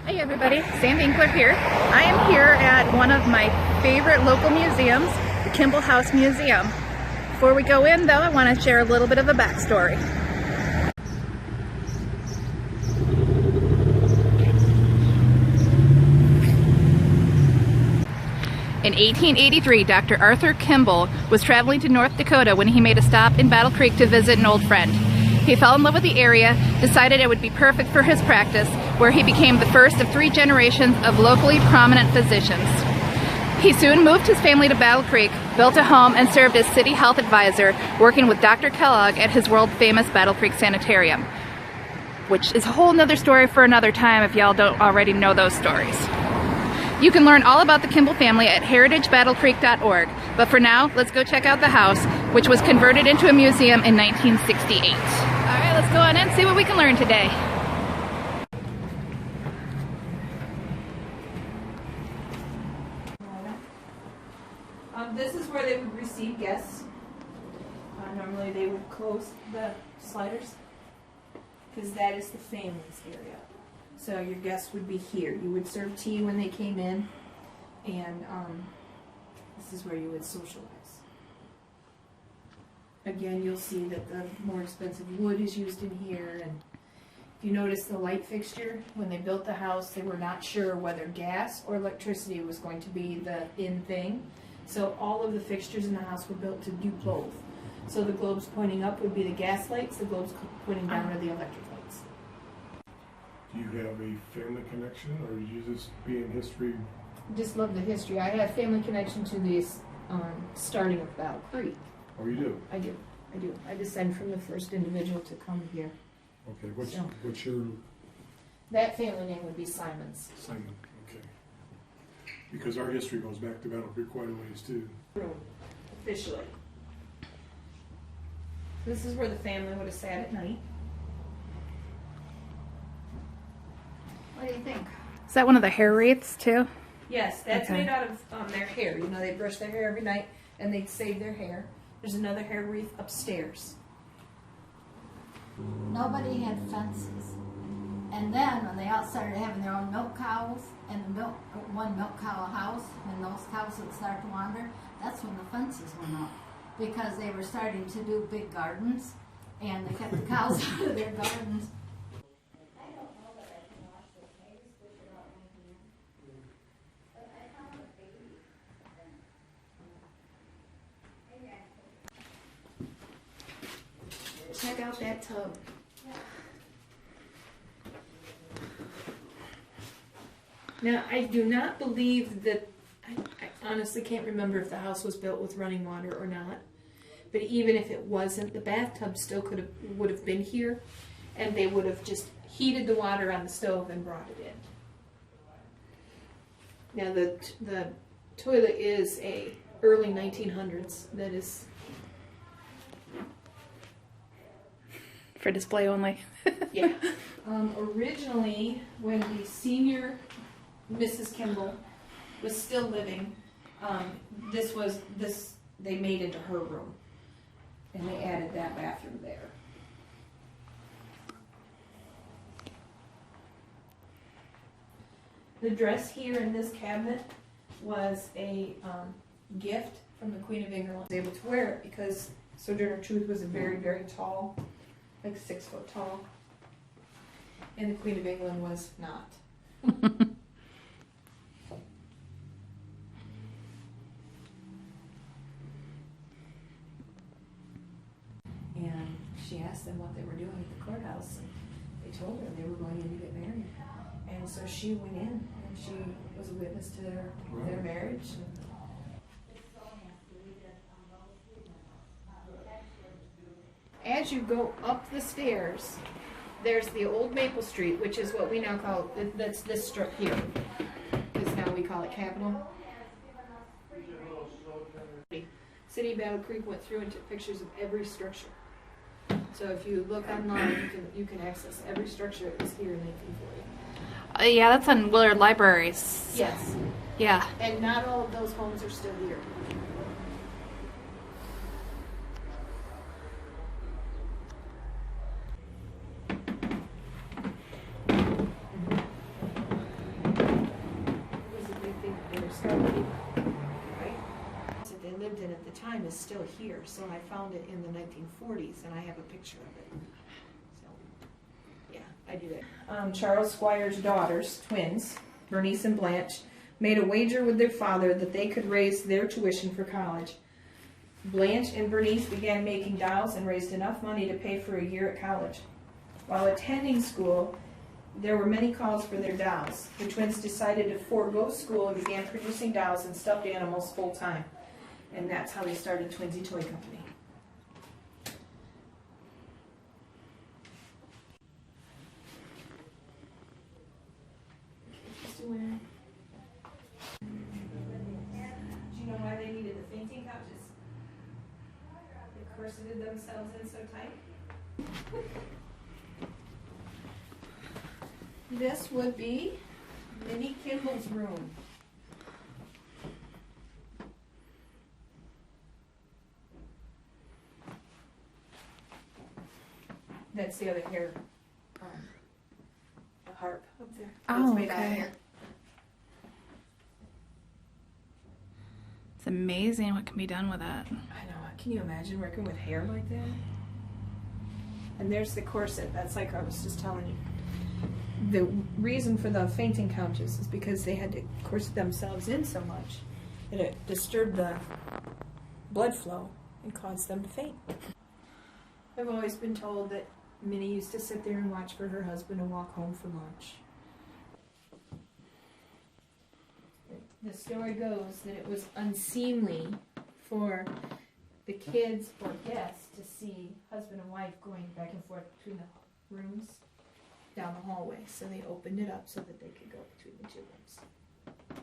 Hey everybody, Sam Winkler here. I am here at one of my favorite local museums, the Kimball House Museum. Before we go in though, I want to share a little bit of a backstory. In 1883, Dr. Arthur Kimball was traveling to North Dakota when he made a stop in Battle Creek to visit an old friend. He fell in love with the area, decided it would be perfect for his practice, where he became the first of 3 generations of locally prominent physicians. He soon moved his family to Battle Creek, built a home, and served as city health advisor, working with Dr. Kellogg at his world-famous Battle Creek Sanitarium, which is a whole nother story for another time if y'all don't already know those stories. You can learn all about the Kimball family at heritagebattlecreek.org, but for now, let's go check out the house, which was converted into a museum in 1968. All right, let's go on in and see what we can learn today. This is where they would receive guests. Normally they would close the sliders because that is the family's area. So your guests would be here. You would serve tea when they came in, and this is where you would socialize. Again, you'll see that the more expensive wood is used in here, and if you notice the light fixture, when they built the house, they were not sure whether gas or electricity was going to be the in thing. So all of the fixtures in the house were built to do both. So the globes pointing up would be the gas lights, the globes pointing down are the electric lights. Do you have a family connection, or did you just be in history? Just love the history. I have family connection to the starting of Battle Creek. Oh, you do? I do. I descend from the first individual to come here. Okay, what's your... That family name would be Simons. Simon, okay. Because our history goes back to Battle Creek quite a ways too. Officially. This is where the family would have sat at night. What do you think? Is that one of the hair wreaths too? Yes, that's Okay. made out of their hair. You know, they brush their hair every night and they'd save their hair. There's another hair wreath upstairs. Nobody had fences. And then when they all started having their own milk cows and one milk cow a house, and those cows would start to wander, that's when the fences went up. Because they were starting to do big gardens and they kept the cows out of their gardens. Check out that tub. Now, I do not believe that, I honestly can't remember if the house was built with running water or not. But even if it wasn't, the bathtub still would have been here, and they would have just heated the water on the stove and brought it in. Now, the toilet is a early 1900s. That is... For display only. Yeah. Originally, when the senior Mrs. Kimball was still living, they made into her room, and they added that bathroom there. The dress here in this cabinet was a gift from the Queen of England. I was able to wear it because Sojourner Truth was a very, very tall, like 6 foot tall, and the Queen of England was not. And she asked them what they were doing at the courthouse, and they told her they were going in to get married. And so she went in, and she was a witness to their marriage. As you go up the stairs, there's the old Maple Street, which is what we now call, that's this strip here. Because now we call it Capitol. City of Battle Creek went through and took pictures of every structure. So if you look online, you can access every structure that was here in 1940. Yeah, that's on Willard Libraries. Yes. Yeah. And not all of those homes are still here. property, right? That they lived in at the time is still here, so I found it in the 1940s, and I have a picture of it. So, yeah, I do that. Charles Squire's daughters, twins, Bernice and Blanche, made a wager with their father that they could raise their tuition for college. Blanche and Bernice began making dolls and raised enough money to pay for a year at college. While attending school, there were many calls for their dolls. The twins decided to forego school and began producing dolls and stuffed animals full time. And that's how they started Twinsy Toy Company. Do you know why they needed the fainting couches? They corseted themselves in so tight. This would be Minnie Kimball's room. That's the other hair, the harp up there. Oh, It's made out of okay. hair. It's amazing what can be done with that. I know. Can you imagine working with hair like that? And there's the corset. That's like I was just telling you. The reason for the fainting couches is because they had to corset themselves in so much that it disturbed the blood flow and caused them to faint. I've always been told that Minnie used to sit there and watch for her husband and walk home for lunch. The story goes that it was unseemly for the kids or guests to see husband and wife going back and forth between the rooms down the hallway, so they opened it up so that they could go between the two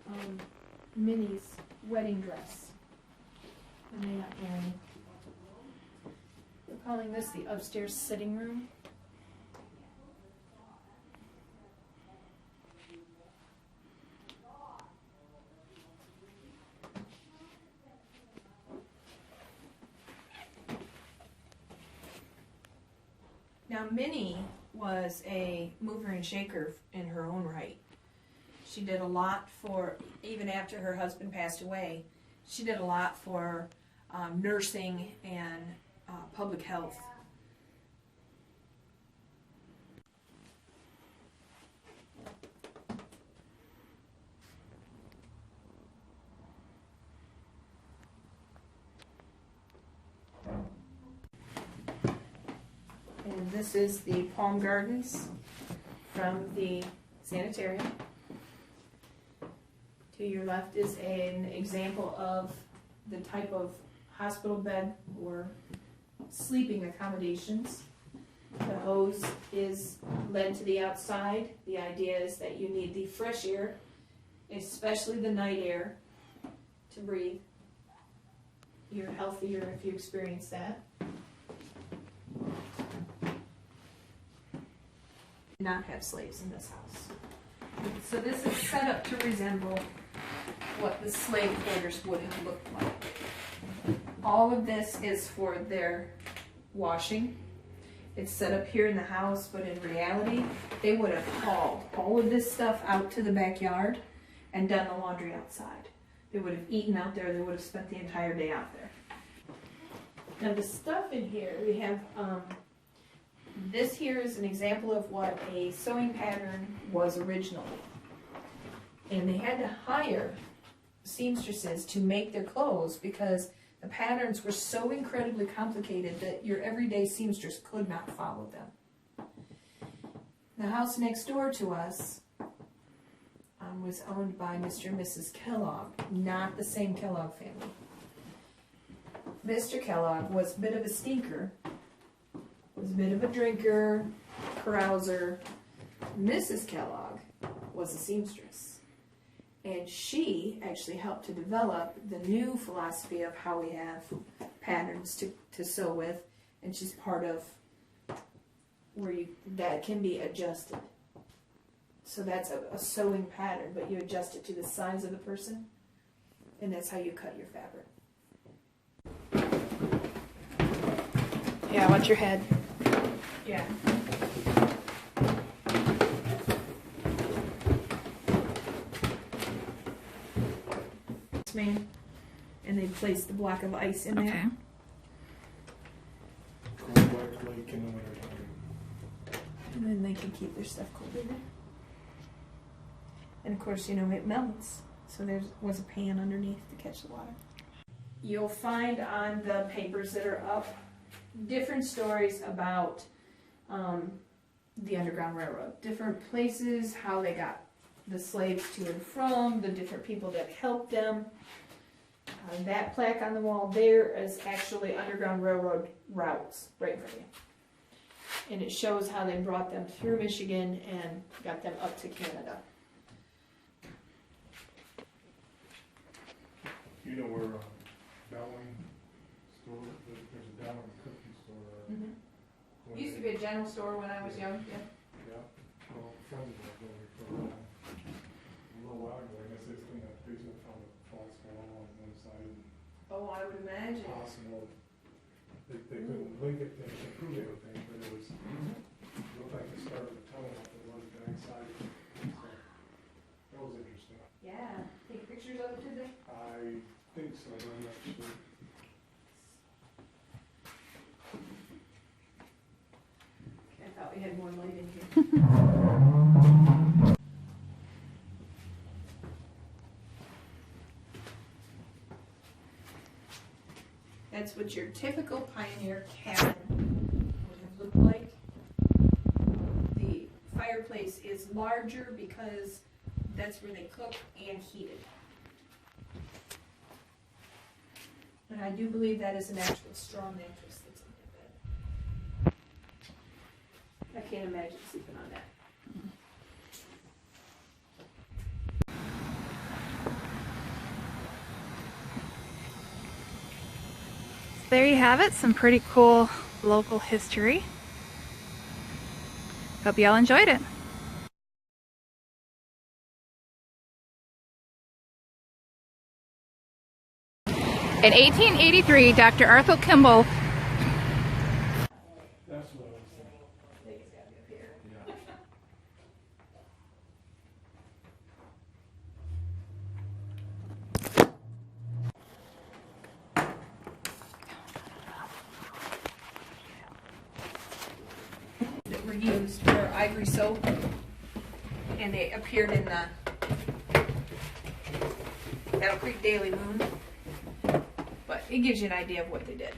rooms. Minnie's wedding dress when they got married. We're calling this the upstairs sitting room. Now, Minnie was a mover and shaker in her own right. She did a lot for, even after her husband passed away, she did a lot for nursing and public health. And this is the Palm Gardens from the Sanitarium. To your left is an example of the type of hospital bed or sleeping accommodations. The hose is led to the outside. The idea is that you need the fresh air, especially the night air, to breathe. You're healthier if you experience that. Not have slaves in this house. So this is set up to resemble what the slave quarters would have looked like. All of this is for their washing. It's set up here in the house, but in reality, they would have hauled all of this stuff out to the backyard and done the laundry outside. They would have eaten out there. They would have spent the entire day out there. Now the stuff in here, we have, this here is an example of what a sewing pattern was originally. And they had to hire seamstresses to make their clothes because the patterns were so incredibly complicated that your everyday seamstress could not follow them. The house next door to us was owned by Mr. and Mrs. Kellogg, not the same Kellogg family. Mr. Kellogg was a bit of a stinker, was a bit of a drinker, carouser. Mrs. Kellogg was a seamstress. And she actually helped to develop the new philosophy of how we have patterns to sew with. And she's part of where that can be adjusted. So that's a sewing pattern, but you adjust it to the size of the person. And that's how you cut your fabric. Yeah, watch your head. Yeah. main, and they placed the block of ice in Okay. there. Cold Black Lake in the wintertime. And then they can keep their stuff cold in there. And of course, you know, it melts. So there was a pan underneath to catch the water. You'll find on the papers that are up different stories about the Underground Railroad. Different places, how they got the slaves to and from, the different people that helped them. That plaque on the wall there is actually Underground Railroad routes right in front of you. And it shows how they brought them through Michigan and got them up to Canada. You know where Dowling store, there's a Dowling cookie store. Used to be a general store when I was young, yeah. Yeah, well, friends of mine go there for a little while ago. I guess they was in that basement, found a false wall on one side. And Oh, I would imagine. possible, they couldn't link it, they couldn't prove anything, but it was, it looked like the start of the tunnel off the one backside. So, that was interesting. Yeah, take pictures of it today? I think so, but I'm not sure. I thought we had more light in here. That's what your typical pioneer cabin would have looked like. The fireplace is larger because that's where they cook and heated. And I do believe that is an actual straw mattress that's in the bed. I can't imagine sleeping on that. There you have it, some pretty cool local history. Hope y'all enjoyed it. In 1883, Dr. Arthur Kimball That's what I was thinking. I think it's gotta be up here. Yeah. That were used for ivory soap, and they appeared in the Battle Creek Daily Moon. But it gives you an idea of what they did.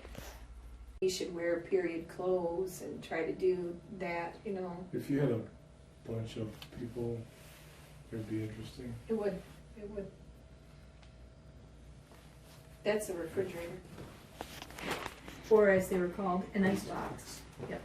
You should wear period clothes and try to do that, you know. If you had a bunch of people, it'd be interesting. It would. It would. That's a refrigerator. Or as they were called, an ice box. Yep.